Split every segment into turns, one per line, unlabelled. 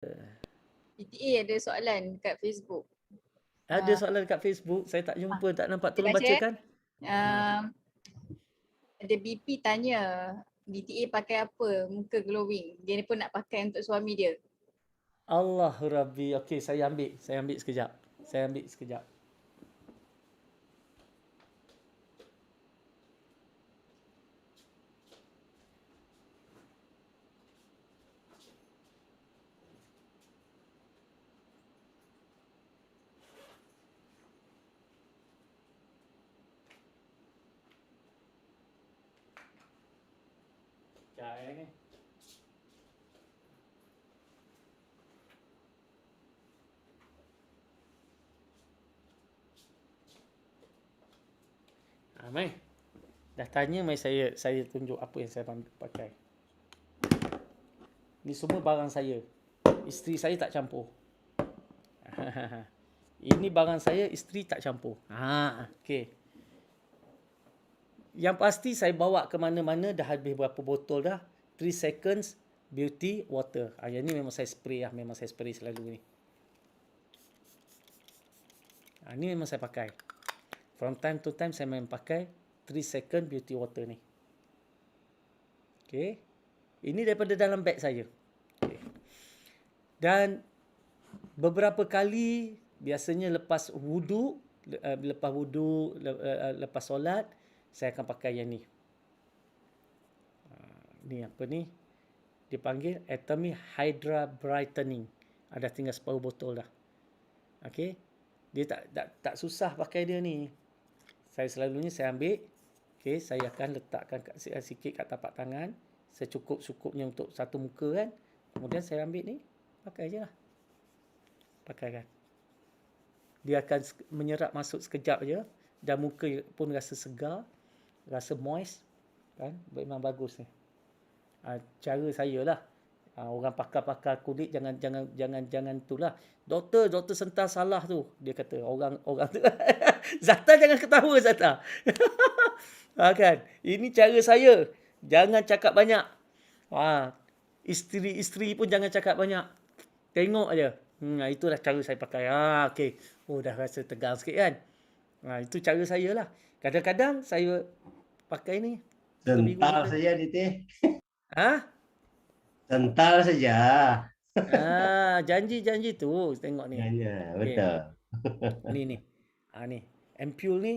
PTA ada soalan kat Facebook.
Ada soalan dekat Facebook, saya tak jumpa, tak nampak.
Kita
Tolong
baca.
bacakan.
Ada BP tanya, DTA pakai apa muka glowing? Dia ni pun nak pakai untuk suami dia.
Allahu Rabbi. Okey, saya ambil sekejap. Saya ambil sekejap. Sekejap ni. Mai. Dah tanya mai saya tunjuk apa yang saya pakai. Ni semua barang saya. Isteri saya tak campur. Ini barang saya, isteri tak campur. Okey. Yang pasti saya bawa ke mana-mana dah habis berapa botol dah. 3 seconds beauty water. Yang ni memang saya spray lah. Memang saya spray selalu ni. Ni memang saya pakai. From time to time saya memang pakai 3 second beauty water ni. Okay. Ini daripada dalam beg saya. Okay. Dan beberapa kali biasanya lepas wudu, lepas solat, saya akan pakai yang ni. Ni apa ni? Dipanggil Atomy Hydra Brightening. Ada tinggal separuh botol dah. Okey. Dia tak susah pakai dia ni. Saya selalunya saya ambil, okey, saya akan letakkan sikit kat tapak tangan, secukup-cukupnya untuk satu muka kan. Kemudian saya ambil ni, pakai je lah. Pakai kan. Dia akan menyerap masuk sekejap je dan muka pun rasa segar, rasa moist kan. Memang bagus ni. Cara saya lah. Orang pakar-pakar kulit jangan itulah. Doktor Sentar salah tu. Dia kata orang tu. Zata jangan ketawa Zata. Kan? Ini cara saya. Jangan cakap banyak. Isteri pun jangan cakap banyak. Tengok aja. Itulah cara saya pakai. Okey. Dah rasa tegang sikit kan. Itu cara saya lah. Kadang-kadang saya pakai ni.
Sental saja Diti. Sental saja.
Janji tu. Tengok ni.
Ya, betul.
Okay. Ni. Ni. Ampule ni.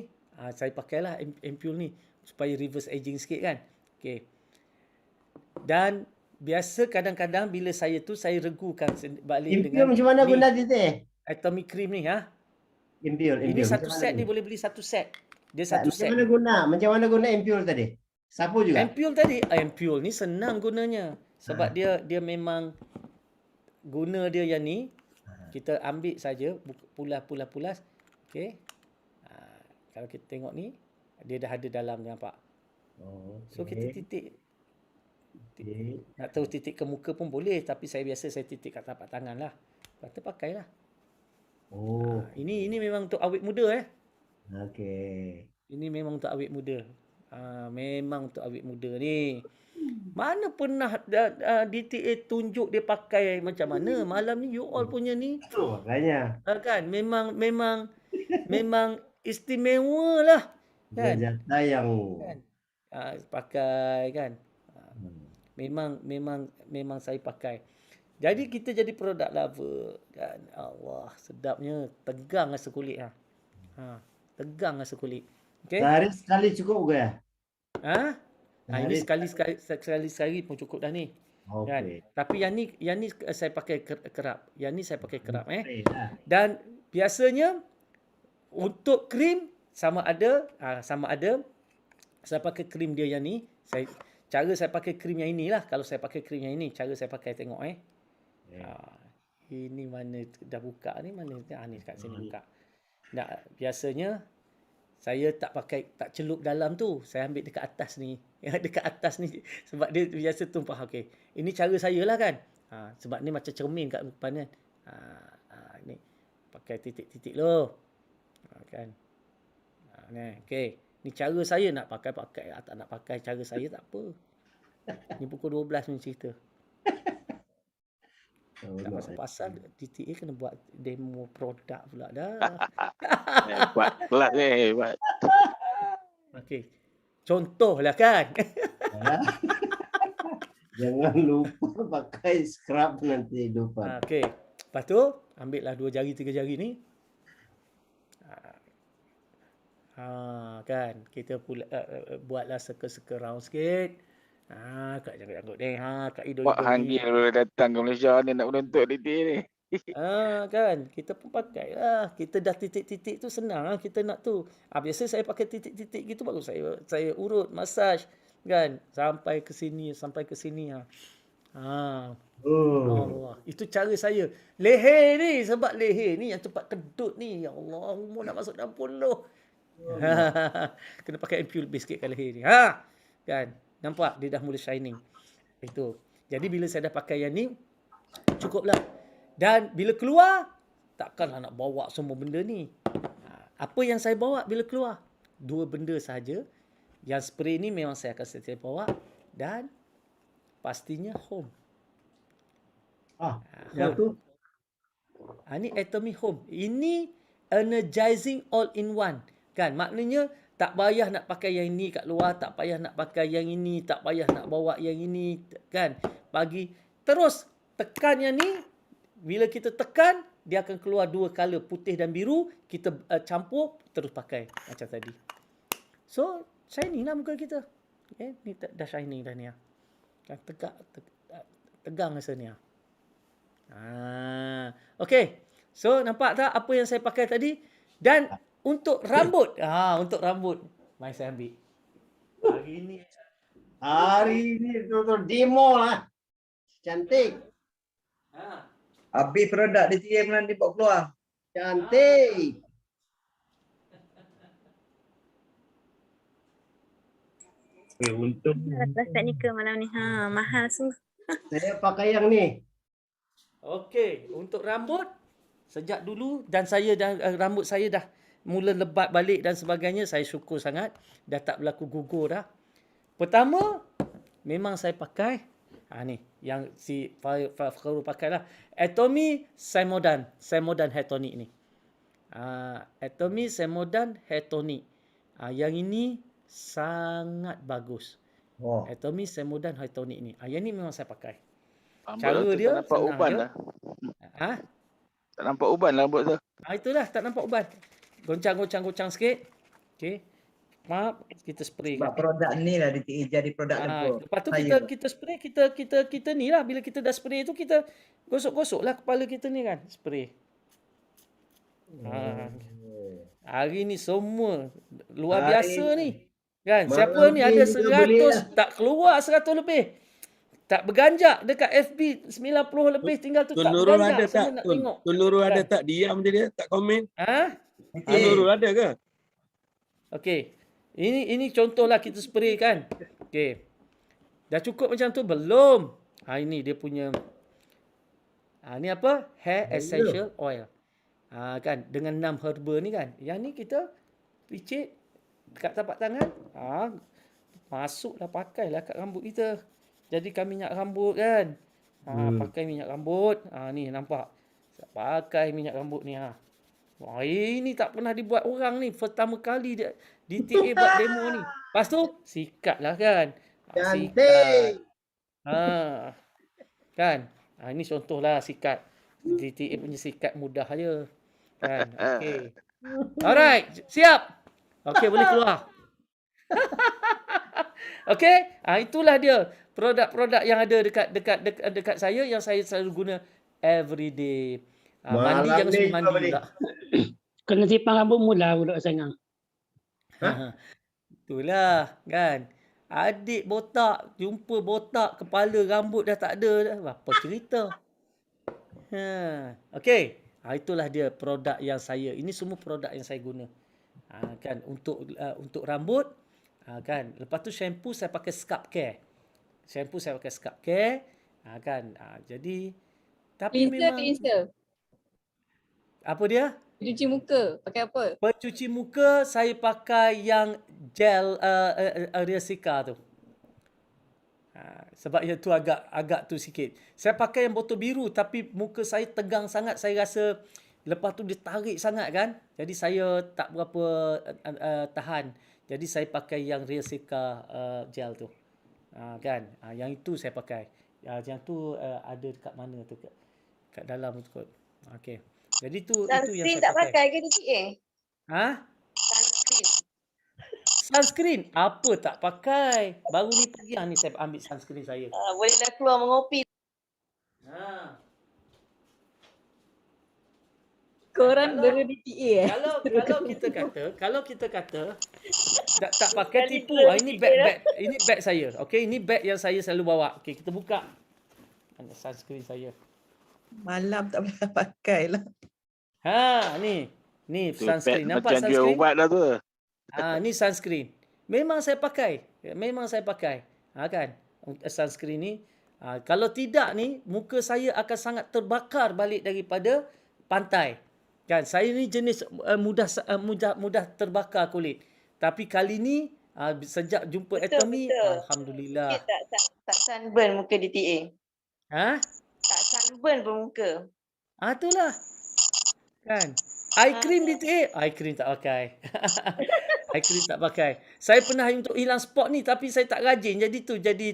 Saya pakailah ampule ni. Supaya reverse aging sikit kan. Okay. Dan biasa kadang-kadang bila saya regukan balik dengan
macam mana guna Diti?
Atomy cream ni
Ampule.
Ini satu set ni, boleh beli satu set. Dia satu set.
Macam mana guna ampule tadi? Sapu juga?
Ampule ni senang gunanya. Sebab dia memang guna dia yang ni. Kita ambil saja pulas. Okey. Kalau kita tengok ni, dia dah ada dalam, nampak. So kita titik. Nak tahu titik ke muka pun boleh, tapi saya titik kat tapak tangan lah. Lepas tu pakailah. Ini memang untuk awet muda
Okey.
Ini memang untuk awet muda. Memang untuk awet muda ni. Mana pernah DTA tunjuk dia pakai macam mana? Malam ni you all punya ni.
Makanya.
Kan memang istimewa lah. Kan?
Zata yang
pakai kan. Memang saya pakai. Jadi kita jadi produk lover kan. Allah, sedapnya. Tegang rasa kulit tegang rasa kulit. Okey.
Sehari sekali cukup ke ya?
Ini sekali pun cukup dah ni.
Okay.
Kan? Tapi yang ni saya pakai kerap. Yang ni saya pakai kerap Dan biasanya untuk krim sama ada saya pakai krim dia yang ni. Cara saya pakai krim yang inilah. Kalau saya pakai krim yang ini, cara saya pakai tengok ini mana dah buka ni, mana ni kat sini buka. Biasanya saya tak celup dalam tu. Saya ambil dekat atas ni. Dekat atas ni. Sebab dia biasa tumpah. Okey. Ini cara saya lah kan. Sebab ni macam cermin kat depan kan. Ni. Pakai titik-titik lo. Kan. Ni. Okey. Ni cara saya nak pakai. Tak nak pakai cara saya tak apa. Ni pukul 12 ni cerita.
Oh,
Tak
no.
pasal-pasal DTA kena buat demo produk pula dah.
Buat kelas ni. Buat.
Okey. Contohlah kan.
Ya. Jangan lupa pakai scrub nanti lupa.
Okey. Lepas tu ambillah 2 jari 3 jari ni. Kan kita pula buatlah circle-circle round sikit. Kat janggut-janggut ni. Kat
Pak
hidung-hidung ni.
Hanggil baru datang ke Malaysia ni nak menuntut DTA ni.
Kan kita pun pakai lah. Kita dah titik-titik tu senang lah kita nak tu. Biasa saya pakai titik-titik gitu baru saya urut massage kan sampai ke sini Allah. Itu cara saya. Leher ni sebab leher ni yang cepat kedut ni. Ya Allah, umur nak masuk 60. Kena pakai ampule lebih sikit kat leher ni. Kan? Nampak dia dah mula shining. Itu. Jadi bila saya dah pakai yang ni cukuplah. Dan bila keluar, takkanlah nak bawa semua benda ni. Apa yang saya bawa bila keluar? 2 benda sahaja. Yang spray ni memang saya akan setiap bawa. Dan pastinya home.
Yang tu?
Ni Atomy Home. Ini energizing all in one. Kan? Maknanya tak payah nak pakai yang ini kat luar. Tak payah nak pakai yang ini. Tak payah nak bawa yang ini. Kan? Terus tekan yang ni. Bila kita tekan, dia akan keluar 2 color, putih dan biru. Kita campur, terus pakai. Macam tadi. So, shining lah muka kita. Okay? Ni dah shining dah ni. Kan tegang rasa ni. Okay. So, nampak tak apa yang saya pakai tadi? Dan untuk rambut. Untuk rambut. Mari saya ambil.
Hari ini betul-betul demo lah. Cantik.
Habis produk DTA pun nanti bawa keluar.
Cantik.
Untung.
Plastik nikah malam ni. Mahal sungguh.
Saya pakai yang ni.
Okey, untuk rambut sejak dulu dan saya dah rambut saya dah mula lebat balik dan sebagainya, saya syukur sangat dah tak berlaku gugur dah. Pertama, memang saya pakai ni yang si Fakhrul pakailah Atomy Semodan Hair Tonic ni. Atomy Semodan Hair Tonic. Yang ini sangat bagus. Atomy Semodan Hair Tonic ni. Yang ni memang saya pakai. Cara dia
tak nampak uban
je.
lah. Tak nampak uban lah rambut tu.
Itulah tak nampak uban. Goncang sikit. Okey. Maaf, kita spray.
Sebab produk ni lah DTA jadi produk tempur.
Lepas tu kita spray, kita ni lah. Bila kita dah spray tu, kita gosok-gosok lah kepala kita ni kan. Spray. Hari ni semua luar biasa ni. Kan? Siapa ni ada 100, tak keluar 100 lebih. Tak berganjak dekat FB 90 lebih tinggal tu tak
Nurul
berganjak.
ada
Semua
tak?
nak tengok.
Nurul ada tak? Diam je dia, tak komen. Nurul ada ke?
Okey. Ini contohlah kita spray kan. Okey. Dah cukup macam tu belum? Ini dia punya ni apa? Hair essential oil. Kan dengan 6 herba ni kan. Yang ni kita picit dekat tapak tangan. Masuklah pakailah kat rambut kita. Jadikan minyak rambut kan. Pakai minyak rambut. Ni nampak. Pakai minyak rambut ni. Ini tak pernah dibuat orang ni. Pertama kali dia DTA buat demo ni. Lepas tu sikat lah kan.
Cantik.
Kan. Ini contohlah sikat. DTA punya sikat mudah je. Kan. Okay. Alright. Siap. Okay, boleh keluar. Okay. Itulah dia. Produk-produk yang ada dekat saya yang saya selalu guna everyday. Mandi jangan suruh mandi pula.
Kena sipang rambut mula budak sangang.
Itulah kan. Adik botak, jumpa botak, kepala rambut dah tak ada dah. Apa cerita? Okey. Itulah dia produk yang saya. Ini semua produk yang saya guna. Kan untuk rambut kan. Lepas tu shampoo saya pakai scalp care. Kan. Jadi tapi
Cleanser.
Apa dia?
Cuci muka. Pakai apa?
Pencuci muka saya pakai yang gel Ariasica tu. Sebab yang tu agak tu sikit. Saya pakai yang botol biru tapi muka saya tegang sangat. Saya rasa lepas tu dia tarik sangat kan. Jadi saya tak berapa tahan. Jadi saya pakai yang Real Silica gel tu. Kan. Yang itu saya pakai. Yang tu ada dekat mana tu, kat dalam tu kot. Okey. Jadi itu yang
Sunscreen
saya
tak pakai ke DTA?
Ha?
Sunscreen.
Sunscreen? Apa tak pakai? Baru ni pagi ni saya ambil sunscreen saya.
Bolehlah keluar mengopi.
Korang dulu DTA
Kalau kita kata tak pakai tipu. Ini bag saya. Okey, ini bag yang saya selalu bawa. Okey, kita buka. Mana sunscreen saya?
Malam tak boleh pakai lah.
Ni sunscreen.
Macam
Nampak
jual
sunscreen?
ubat lah tu.
Ni sunscreen. Memang saya pakai. Kan? Sunscreen ni. Kalau tidak ni, muka saya akan sangat terbakar balik daripada pantai. Kan? Saya ni jenis mudah terbakar kulit. Tapi kali ni, sejak jumpa Atomy, alhamdulillah.
Tak sunburn muka DTA. Tak sunburn pun muka.
Itulah. Kan? Eye cream DTA. Eye cream tak pakai. Eye cream tak pakai. Saya pernah untuk hilang spot ni tapi saya tak rajin. Jadi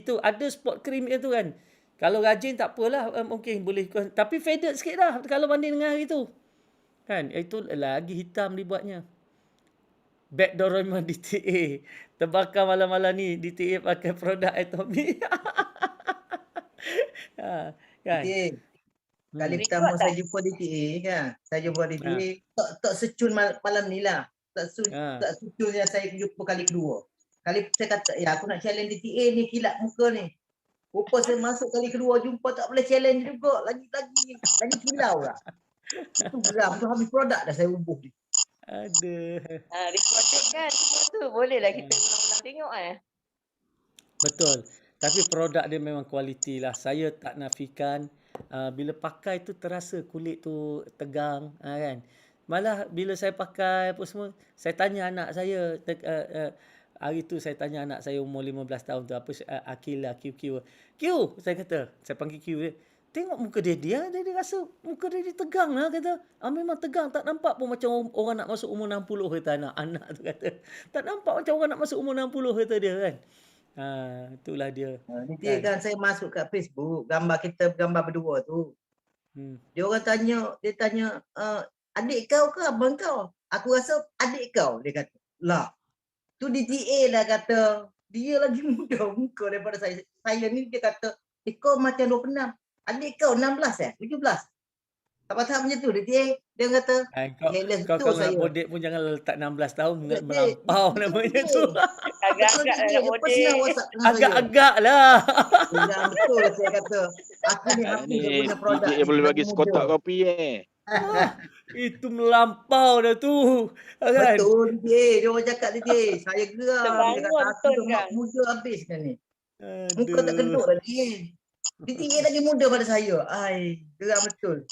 tu ada spot cream tu kan. Kalau rajin tak apalah, mungkin boleh. Tapi faded sikit lah kalau banding dengan hari tu. Kan? Itu lagi hitam dibuatnya. Bag Doraemon DTA. Terbakar malam-malam ni DTA pakai produk Atomy. Kan?
Kali pertama saya jumpa DTA kan. Saya jumpa DTA. Tak secun malam ni lah. Tak secun yang saya jumpa kali kedua. Kali saya kata, aku nak challenge DTA ni, kilat muka ni. Rupa saya masuk kali kedua jumpa tak boleh challenge juga. Lagi kilau lah. Itu geram tu, habis produk dah saya ubuh ni.
Recorded kan semua tu. Bolehlah kita ulang-ulang tengok
Betul. Tapi produk dia memang kualiti lah. Saya tak nafikan. Bila pakai tu terasa kulit tu tegang. Kan? Malah bila saya pakai apa semua, saya tanya anak saya. Hari tu saya tanya anak saya umur 15 tahun tu. Akil lah, Q. Q, saya kata. Saya panggil Q dia. Tengok muka dia rasa muka dia tegang lah kata. Memang tegang, tak nampak pun macam orang nak masuk umur 60 kata anak tu kata. Tak nampak macam orang nak masuk umur 60 kata dia kan. Itulah dia.
Dia kan saya masuk kat Facebook, gambar berdua tu. Dia tanya, adik kau ke abang kau? Aku rasa adik kau, dia kata. Lah, tu DTA lah kata. Dia lagi muda muka daripada saya. Saya ni dia kata, kau macam 26. Adik kau 16 17. Tahap macam tu dia kata
kau kalau nak bodek pun jangan letak 16 tahun melampau namanya tu.
Agak-agak nak bodek.
Agak-agak lah.
Betul saya kata. Aku ni happy punya produk.
Dia boleh bagi sekotak kopi
Itu melampau dah tu. Kan?
Betul dia orang cakap dia. Saya geram. Dia kata aku muda habis kan ni. Muka tak kentut dah dia. DTA lagi muda pada saya. Geram betul.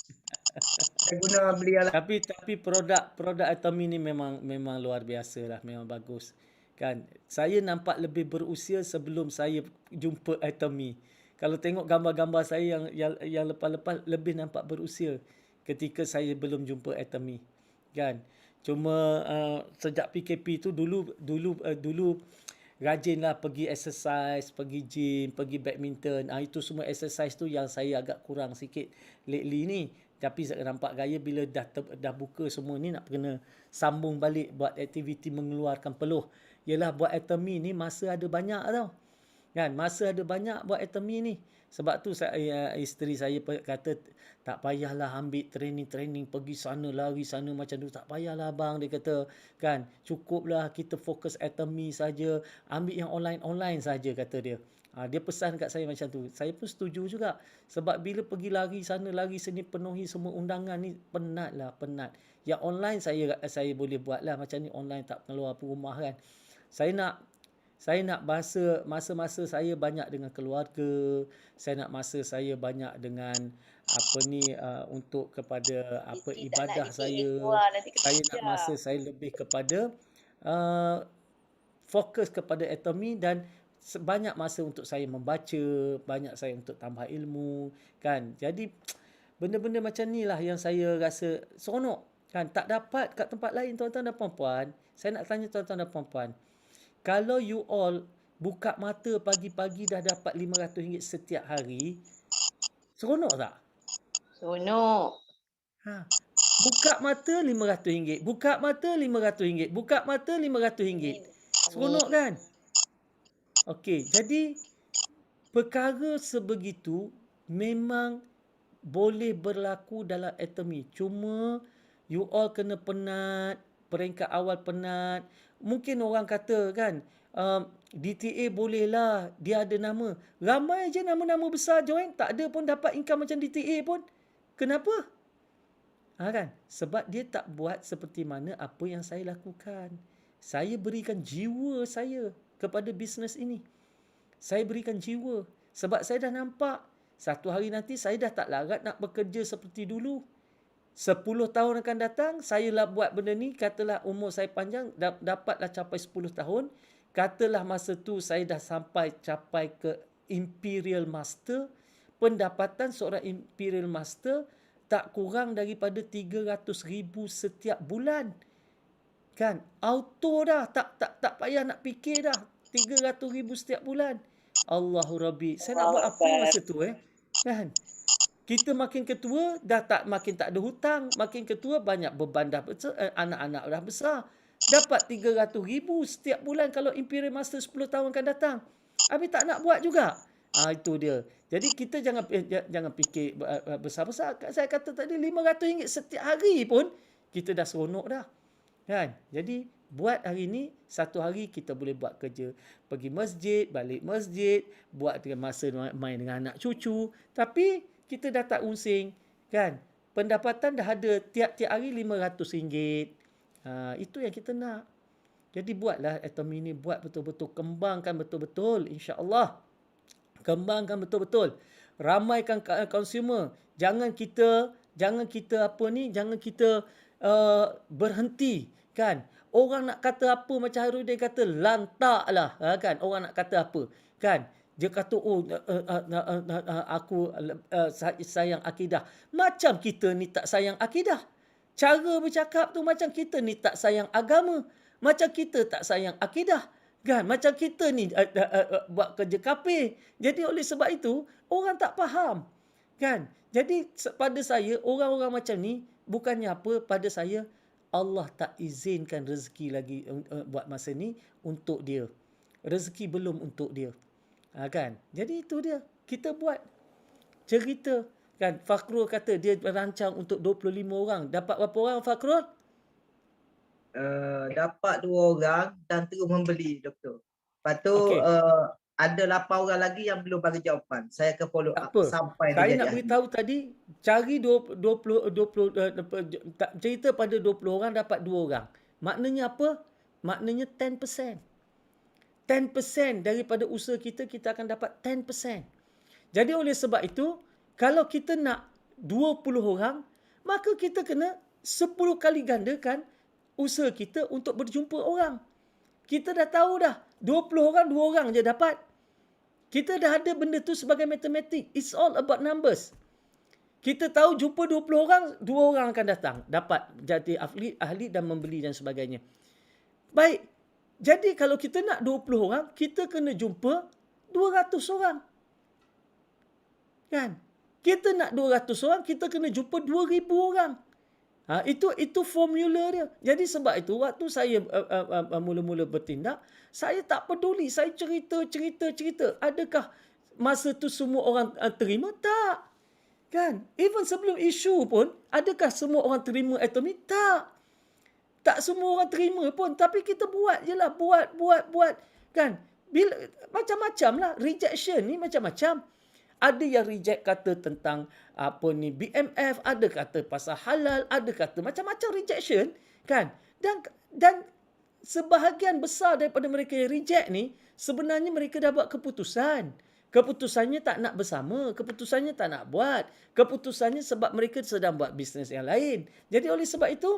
Saya guna beli lah.
Tapi produk Atomy ni memang luar biasa lah, memang bagus. Kan? Saya nampak lebih berusia sebelum saya jumpa Atomy. Kalau tengok gambar-gambar saya yang lepas-lepas lebih nampak berusia ketika saya belum jumpa Atomy. Kan? Cuma sejak PKP tu dulu rajinlah pergi exercise, pergi gym, pergi badminton. Itu semua exercise tu yang saya agak kurang sikit lately ni. Tapi nampak gaya bila dah buka semua ni nak kena sambung balik buat aktiviti mengeluarkan peluh. Yalah buat Atomy ni masa ada banyak tau. Kan? Masa ada banyak buat Atomy ni. Sebab tu isteri saya kata tak payahlah ambil training pergi sana lari sana macam tu, tak payahlah abang, dia kata kan, cukuplah kita fokus Atomy saja, ambil yang online saja kata dia. Dia pesan kat saya macam tu. Saya pun setuju juga. Sebab bila pergi lari sana lari sini penuhi semua undangan ni penat. Yang online saya boleh buat lah macam ni, online tak keluar rumah kan. Saya nak masa-masa saya banyak dengan keluarga, saya nak masa saya banyak dengan untuk kepada ibadah saya. Saya nak masa saya lebih kepada fokus kepada Atomy dan banyak masa untuk saya membaca, banyak saya untuk tambah ilmu, kan. Jadi benda-benda macam ni lah yang saya rasa seronok, kan. Tak dapat kat tempat lain, tuan-tuan dan puan-puan. Saya nak tanya tuan-tuan dan puan-puan. Kalau you all buka mata pagi-pagi dah dapat RM500 setiap hari, seronok tak?
Seronok.
Buka mata RM500, buka mata RM500, buka mata RM500. Seronok kan? Okey, jadi perkara sebegitu memang boleh berlaku dalam atomi. Cuma you all kena penat, peringkat awal penat. Mungkin orang kata kan, DTA bolehlah, dia ada nama. Ramai je nama-nama besar join, tak ada pun dapat income macam DTA pun. Kenapa? Kan? Sebab dia tak buat seperti mana apa yang saya lakukan. Saya berikan jiwa saya kepada bisnes ini. Saya berikan jiwa. Sebab saya dah nampak, satu hari nanti saya dah tak larat nak bekerja seperti dulu. 10 tahun akan datang, saya lah buat benda ni, katalah umur saya panjang, dapatlah capai 10 tahun. Katalah masa tu saya dah capai ke Imperial Master. Pendapatan seorang Imperial Master tak kurang daripada 300,000 setiap bulan. Kan? Auto dah. Tak payah nak fikir dah. 300,000 setiap bulan. Allahu Rabbi. Saya nak buat apa masa tu Kan? Kita makin ketua, makin tak ada hutang. Makin ketua, banyak beban dah besar. Anak-anak dah besar. Dapat 300,000 setiap bulan kalau Imperial Master 10 tahun akan datang. Habis tak nak buat juga. Itu dia. Jadi kita jangan fikir besar-besar. Saya kata tadi RM500 setiap hari pun kita dah seronok dah. Kan? Jadi buat hari ni, satu hari kita boleh buat kerja. Pergi masjid, balik masjid, buat masa main dengan anak cucu. Tapi kita dah tak unsing. Kan? Pendapatan dah ada tiap-tiap hari RM500. Itu yang kita nak. Jadi buatlah atomi ni, buat betul-betul. Kembangkan betul-betul, insya-Allah. Kembangkan betul-betul. Ramaikan consumer. Jangan kita berhenti, kan. Orang nak kata apa, macam Hairudin kata, lantaklah, kan. Orang nak kata apa, kan. Dia kata, aku sayang akidah. Macam kita ni tak sayang akidah. Cara bercakap tu macam kita ni tak sayang agama. Macam kita tak sayang akidah. Kan? Macam kita ni buat kerja kafir. Jadi oleh sebab itu, orang tak faham. Kan? Jadi pada saya, orang-orang macam ni, bukannya apa, pada saya, Allah tak izinkan rezeki lagi buat masa ni untuk dia. Rezeki belum untuk dia. Kan? Jadi itu dia. Kita buat cerita. Kan? Fakhrul kata dia merancang untuk 25 orang. Dapat berapa orang Fakhrul?
Dapat 2 orang dan terus membeli, Doktor. Lepas tu ada 8 orang lagi yang belum bagi jawapan. Saya akan follow up sampai
saya nak beritahu tadi, cari 20 cerita pada 20 orang dapat 2 orang. Maknanya apa? Maknanya 10%. 10% daripada usaha kita akan dapat 10%. Jadi oleh sebab itu, kalau kita nak 20 orang, maka kita kena 10 kali gandakan usaha kita untuk berjumpa orang. Kita dah tahu dah, 20 orang, 2 orang je dapat. Kita dah ada benda tu sebagai matematik. It's all about numbers. Kita tahu jumpa 20 orang, 2 orang akan datang. Dapat jadi ahli dan membeli dan sebagainya. Baik. Jadi kalau kita nak 20 orang, kita kena jumpa 200 orang. Kan? Kita nak 200 orang, kita kena jumpa 2,000 orang. Itu formula dia. Jadi sebab itu waktu saya mula-mula bertindak, saya tak peduli. Saya cerita. Adakah masa tu semua orang terima? Tak. Kan? Even sebelum isu pun, adakah semua orang terima atomi? Tak. Tak semua orang terima pun. Tapi kita buat je lah. Buat. Kan? Macam-macam lah. Rejection ni macam-macam. Ada yang reject kata tentang BMF, ada kata pasal halal, ada kata macam-macam rejection, kan? Dan sebahagian besar daripada mereka yang reject ni, sebenarnya mereka dah buat keputusan. Keputusannya tak nak bersama, keputusannya tak nak buat, keputusannya sebab mereka sedang buat bisnes yang lain. Jadi oleh sebab itu,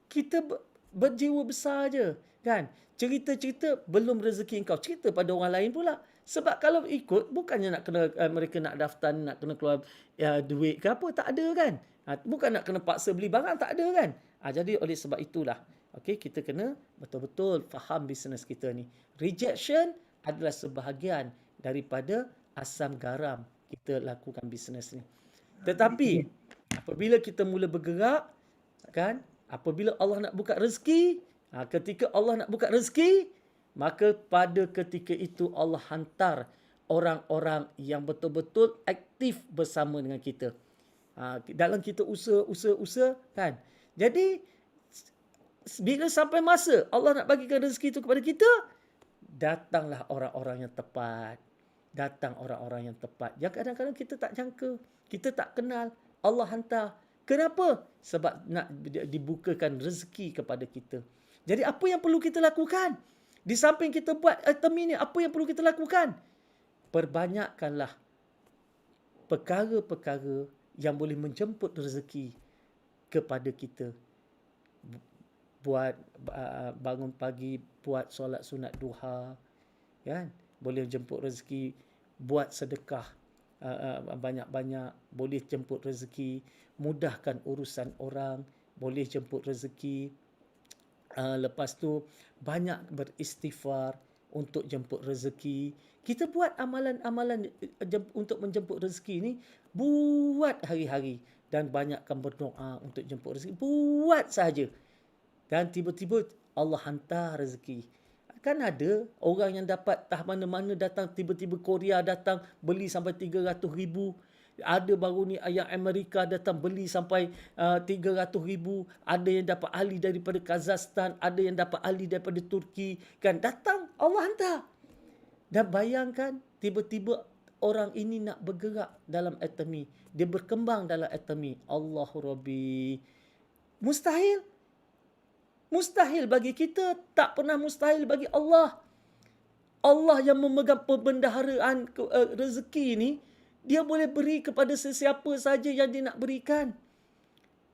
kita berjiwa besar je. Kan? Cerita-cerita belum rezeki engkau. Cerita pada orang lain pula. Sebab kalau ikut, bukannya nak kena mereka nak daftar, nak kena keluar duit ke apa. Tak ada kan. Bukan nak kena paksa beli barang. Tak ada kan. Jadi oleh sebab itulah. Okay, kita kena betul-betul faham bisnes kita ni. Rejection adalah sebahagian daripada asam garam kita lakukan bisnes ni. Tetapi apabila kita mula bergerak, kan, apabila Allah nak buka rezeki, ketika Allah nak buka rezeki, maka pada ketika itu Allah hantar orang-orang yang betul-betul aktif bersama dengan kita. Dalam kita usaha, kan. Jadi bila sampai masa Allah nak bagikan rezeki itu kepada kita, datanglah orang-orang yang tepat. Datang orang-orang yang tepat. Yang kadang-kadang kita tak jangka, kita tak kenal, Allah hantar. Kenapa? Sebab nak dibukakan rezeki kepada kita. Jadi apa yang perlu kita lakukan? Di samping kita buat termin ni, apa yang perlu kita lakukan? Perbanyakkanlah perkara-perkara yang boleh menjemput rezeki kepada kita. Buat bangun pagi, buat solat sunat duha, kan? Boleh jemput rezeki. Buat sedekah banyak-banyak, boleh jemput rezeki. Mudahkan urusan orang, boleh jemput rezeki. Lepas tu banyak beristighfar untuk jemput rezeki. Kita buat amalan-amalan untuk menjemput rezeki ni, buat hari-hari, dan banyakkan berdoa untuk jemput rezeki. Buat saja. Dan tiba-tiba Allah hantar rezeki. Kan ada orang yang dapat tah mana-mana datang, tiba-tiba Korea datang beli sampai 300,000. Ada baru ni yang Amerika datang beli sampai 300,000. Ada yang dapat ahli daripada Kazakhstan, ada yang dapat ahli daripada Turki. Kan datang, Allah hantar. Dan bayangkan tiba-tiba orang ini nak bergerak dalam atomi. Dia berkembang dalam atomi. Allahu Rabbi. Mustahil. Mustahil bagi kita, tak pernah mustahil bagi Allah. Allah yang memegang perbendaharaan rezeki ni, dia boleh beri kepada sesiapa saja yang dia nak berikan.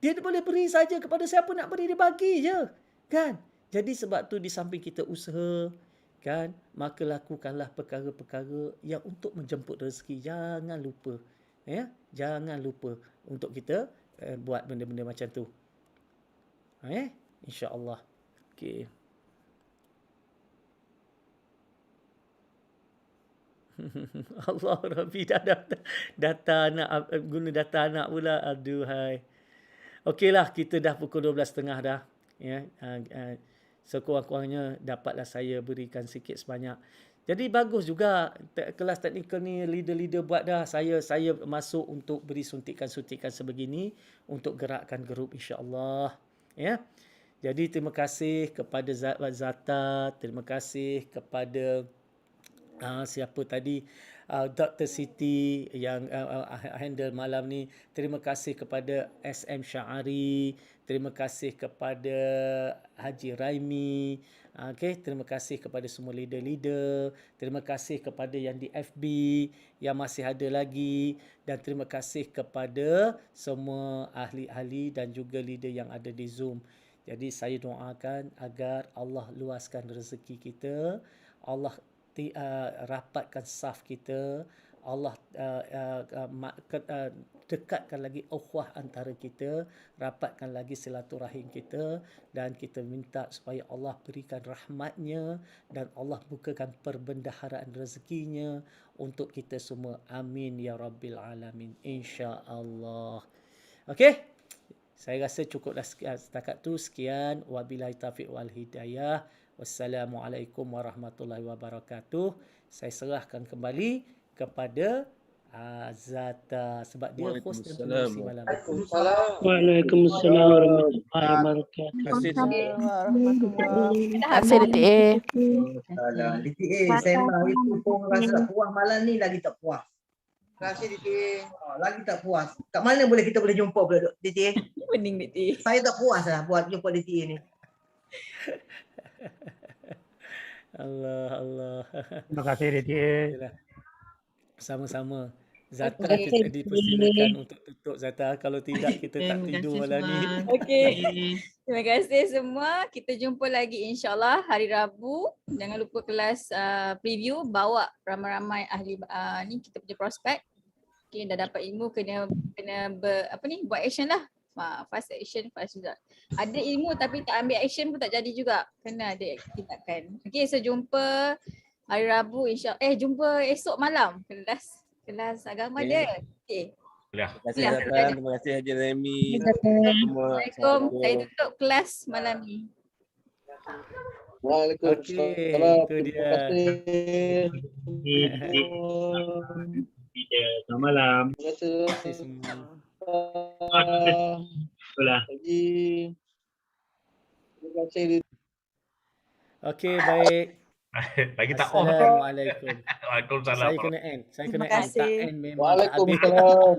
Dia boleh beri saja kepada siapa nak beri, dia bagi je. Kan? Jadi sebab tu di samping kita usaha, kan, maka lakukanlah perkara-perkara yang untuk menjemput rezeki. Jangan lupa. Ya? Jangan lupa untuk kita buat benda-benda macam tu. InsyaAllah. Okey. Allah Rabbi, data anak, guna data anak pula. Aduhai. Okeylah, kita dah pukul 12.30 dah. Ya, sekurang-kurangnya dapatlah saya berikan sikit sebanyak. Jadi bagus juga kelas teknikal ni leader-leader buat dah. Saya masuk untuk beri suntikan-suntikan sebegini untuk gerakkan grup, insya-Allah. Ya. Jadi terima kasih kepada Zata, terima kasih kepada siapa tadi, Dr. Siti yang handle malam ni. Terima kasih kepada SM Syahari, terima kasih kepada Haji Raimi. Okay, terima kasih kepada semua leader-leader, terima kasih kepada yang di FB yang masih ada lagi, dan terima kasih kepada semua ahli-ahli dan juga leader yang ada di Zoom. Jadi saya doakan agar Allah luaskan rezeki kita, Allah rapatkan saf kita, Allah dekatkan lagi ukhuwah antara kita, rapatkan lagi silaturahim kita, dan kita minta supaya Allah berikan rahmatnya dan Allah bukakan perbendaharaan rezekinya untuk kita semua. Amin ya Rabbil Alamin. InsyaAllah. Okey. Saya rasa cukuplah setakat tu. Sekian. Wabillahi taufiq wal hidayah. Wassalamualaikum warahmatullahi wabarakatuh. Saya serahkan kembali kepada Zata sebab dia host dan pengurusi malam.
Waalaikumsalam warahmatullahi wabarakatuh.
Terima kasih DTA.
DTA, sembang itu pun rasa puas malam ni lagi tak puas.
Terima kasih DTA.
Lagi tak puas. Kat mana kita boleh jumpa pula DTA?
Pening DTA.
Saya tak puas lah buat jumpa DTA ni.
Allah.
Terima kasih DTA.
Sama-sama. Zata kita dipersilakan untuk tutup Zata. Kalau tidak kita tak tidur malam ni.
Okey. Terima kasih semua. Kita jumpa lagi insyaAllah hari Rabu. Jangan lupa kelas preview. Bawa ramai-ramai ahli ni kita punya prospek. Okay, dah dapat ilmu kena buat action lah. Fast action, fast result. Ada ilmu tapi tak ambil action pun tak jadi juga. Kena ada tindakan. Okay, so jumpa hari Rabu insyaAllah. Jumpa esok malam. Kelas agama dia. Okay.
Terima kasih Zatan, terima kasih Haji Remy.
Assalamualaikum. Saya tutup kelas malam ni.
Waalaikumsalam. Itu dia.
Selamat malam.
Terima kasih semua. Okey, baik.
Lagi tak on.
Assalamualaikum.
Waalaikumsalam.
Saya kena end. Tak end memang tak habis.
Waalaikumsalam.